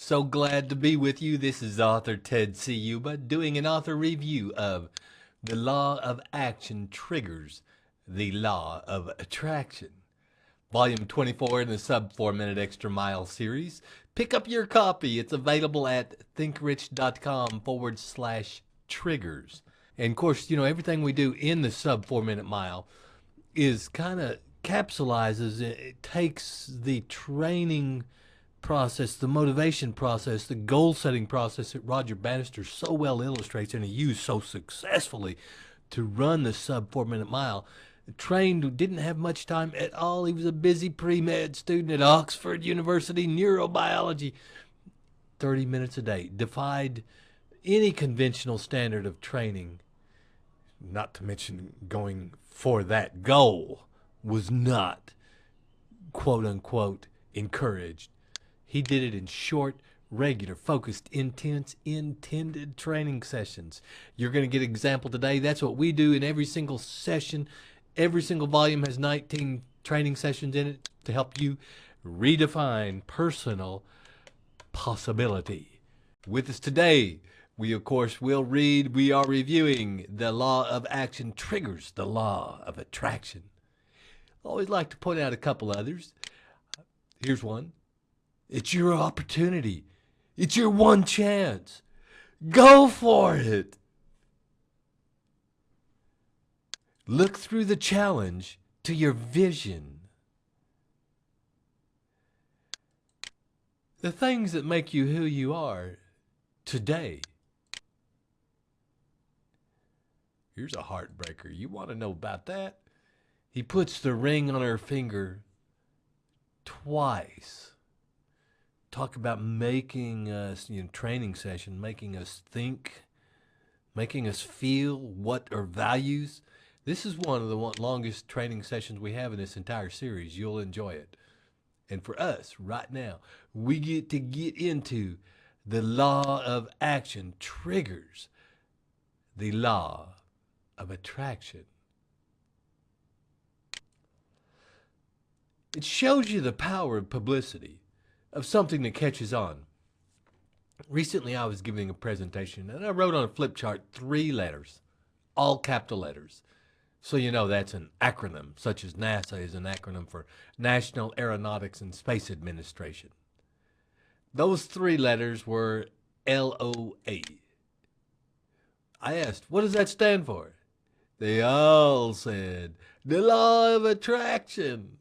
So glad to be with you. This is author Ted Ciuba doing an author review of The Law of Action Triggers the Law of Attraction. Volume 24 in the sub 4-minute extra mile series. Pick up your copy. It's available at thinkrich.com/triggers. And of course, everything we do in the sub 4-minute mile is kind of capsulizes, it takes the training process, the motivation process, the goal setting process that Roger Bannister so well illustrates and he used so successfully to run the sub 4-minute mile. Trained, didn't have much time at all. He was a busy pre-med student at Oxford University, neurobiology. 30 minutes a day, defied any conventional standard of training, not to mention going for that goal was not, quote unquote, encouraged. He did it in short, regular, focused, intense, intended training sessions. You're going to get an example today. That's what we do in every single session. Every single volume has 19 training sessions in it to help you redefine personal possibility. With us today, we of course we are reviewing The Law of Action Triggers the Law of Attraction. I always like to point out a couple others. Here's one. It's your opportunity. It's your one chance. Go for it. Look through the challenge to your vision. The things that make you who you are today. Here's a heartbreaker. You want to know about that? He puts the ring on her finger twice. Talk about making us, training session, making us think, making us feel what are values. This is one of the longest training sessions we have in this entire series. You'll enjoy it. And for us, right now, we get to get into the law of action triggers the law of attraction. It shows you the power of publicity, of something that catches on. Recently, I was giving a presentation, and I wrote on a flip chart 3 letters, all capital letters. So that's an acronym, such as NASA is an acronym for National Aeronautics and Space Administration. Those 3 letters were L.O.A. I asked, what does that stand for? They all said, the law of attraction.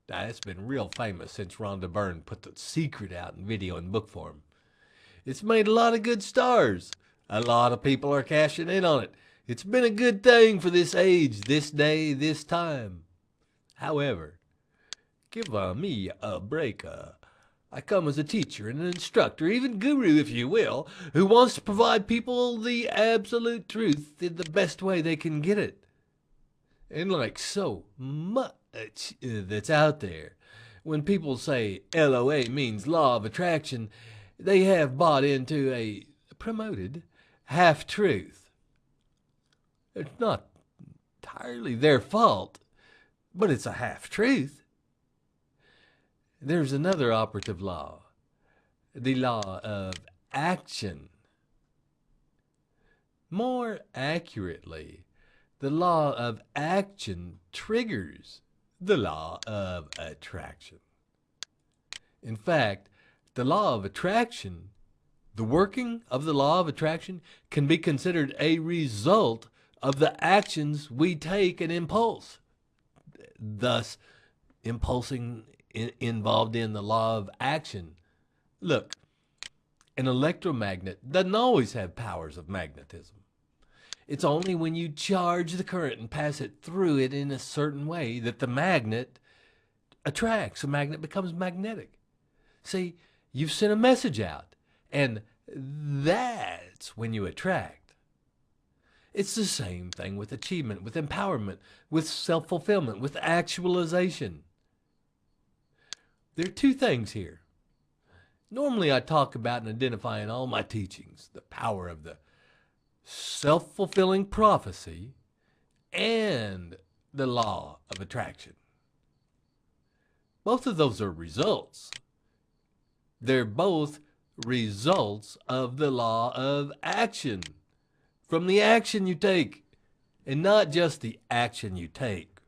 Now, it's been real famous since Rhonda Byrne put The Secret out in video and book form. It's made a lot of good stars. A lot of people are cashing in on it. It's been a good thing for this age, this day, this time. However, give me a break. I come as a teacher and an instructor, even guru if you will, who wants to provide people the absolute truth in the best way they can get it. And like so much that's out there, when people say L.O.A. means law of attraction, they have bought into a promoted half-truth. It's not entirely their fault, but it's a half-truth. There's another operative law, the law of action. More accurately, the law of action triggers the law of attraction. In fact, the law of attraction, the working of the law of attraction, can be considered a result of the actions we take and impulse. Thus, impulsing involved in the law of action. Look, an electromagnet doesn't always have powers of magnetism. It's only when you charge the current and pass it through it in a certain way that the magnet attracts. The magnet becomes magnetic. See, you've sent a message out, and that's when you attract. It's the same thing with achievement, with empowerment, with self-fulfillment, with actualization. There are 2 things here. Normally I talk about and identify in all my teachings the power of the self-fulfilling prophecy and the law of attraction. Both of those are results. They're both results of the law of action from the action you take, and not just the action you take,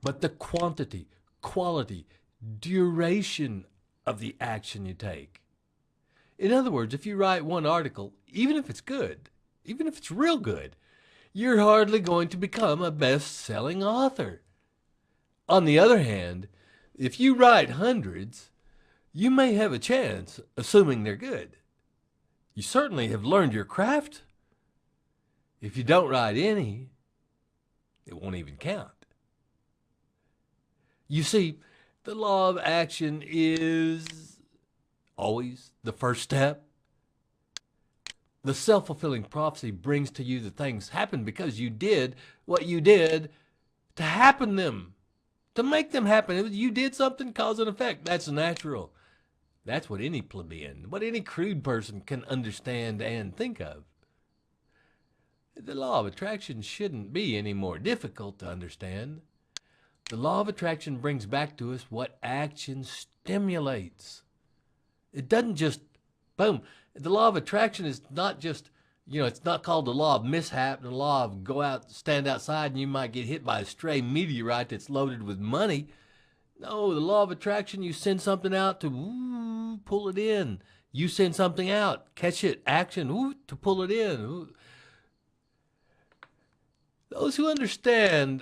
but the quantity, quality, duration of the action you take. In other words, if you write one article, even if it's good, even if it's real good, you're hardly going to become a best-selling author. On the other hand, if you write hundreds, you may have a chance, assuming they're good. You certainly have learned your craft. If you don't write any, it won't even count. You see, the law of action is always the first step. The self-fulfilling prophecy brings to you the things happen because you did what you did to happen them, to make them happen. You did something, cause and effect. That's natural. That's what any plebeian, what any crude person can understand and think of. The law of attraction shouldn't be any more difficult to understand. The law of attraction brings back to us what action stimulates. It doesn't just, boom. The law of attraction is not just, it's not called the law of mishap and the law of go out, stand outside and you might get hit by a stray meteorite that's loaded with money. No, the law of attraction, you send something out to pull it in. You send something out, catch it, action, to pull it in. Those who understand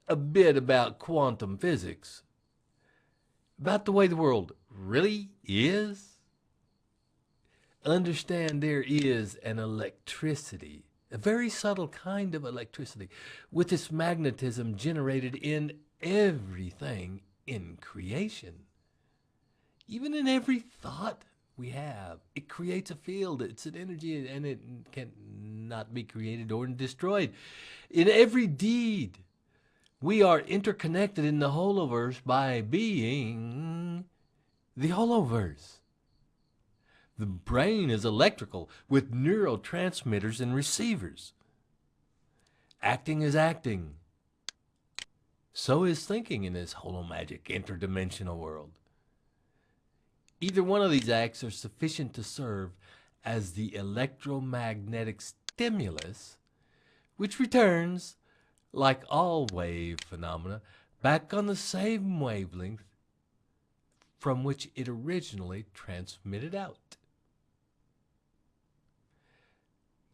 a bit about quantum physics, about the way the world really is, understand there is an electricity, a very subtle kind of electricity, with its magnetism generated in everything in creation. Even in every thought we have, it creates a field. It's an energy, and it cannot be created or destroyed. In every deed, we are interconnected in the holoverse by being the holoverse. The brain is electrical with neurotransmitters and receivers. Acting is acting. So is thinking in this holomagic interdimensional world. Either one of these acts are sufficient to serve as the electromagnetic stimulus, which returns, like all wave phenomena, back on the same wavelength from which it originally transmitted out.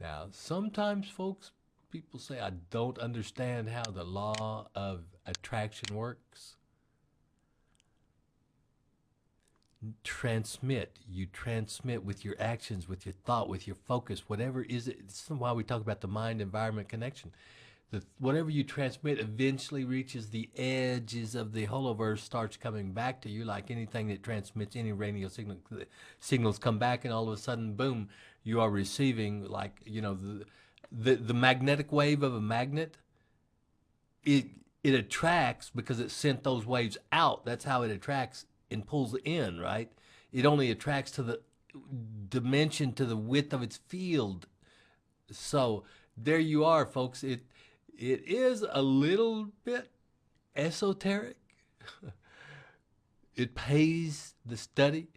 Now, sometimes, folks, people say, I don't understand how the law of attraction works. You transmit with your actions, with your thought, with your focus, whatever is it. This is why we talk about the mind-environment connection. Whatever you transmit eventually reaches the edges of the holoverse, starts coming back to you, like anything that transmits any radio signals come back, and all of a sudden, boom, you are receiving, like, the magnetic wave of a magnet. It attracts because it sent those waves out. That's how it attracts and pulls in, right? It only attracts to the dimension, to the width of its field. So there you are, folks. It is a little bit esoteric. It pays the study.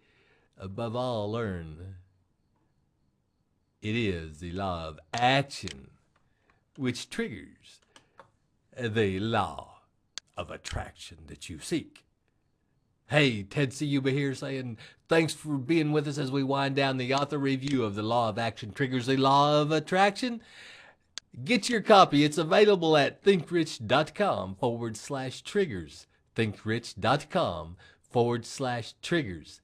Above all, learn. It is the law of action which triggers the law of attraction that you seek. Hey, Ted Ciuba here saying thanks for being with us as we wind down the author review of The Law of Action Triggers the Law of Attraction. Get your copy. It's available at thinkrich.com/triggers. Thinkrich.com/triggers.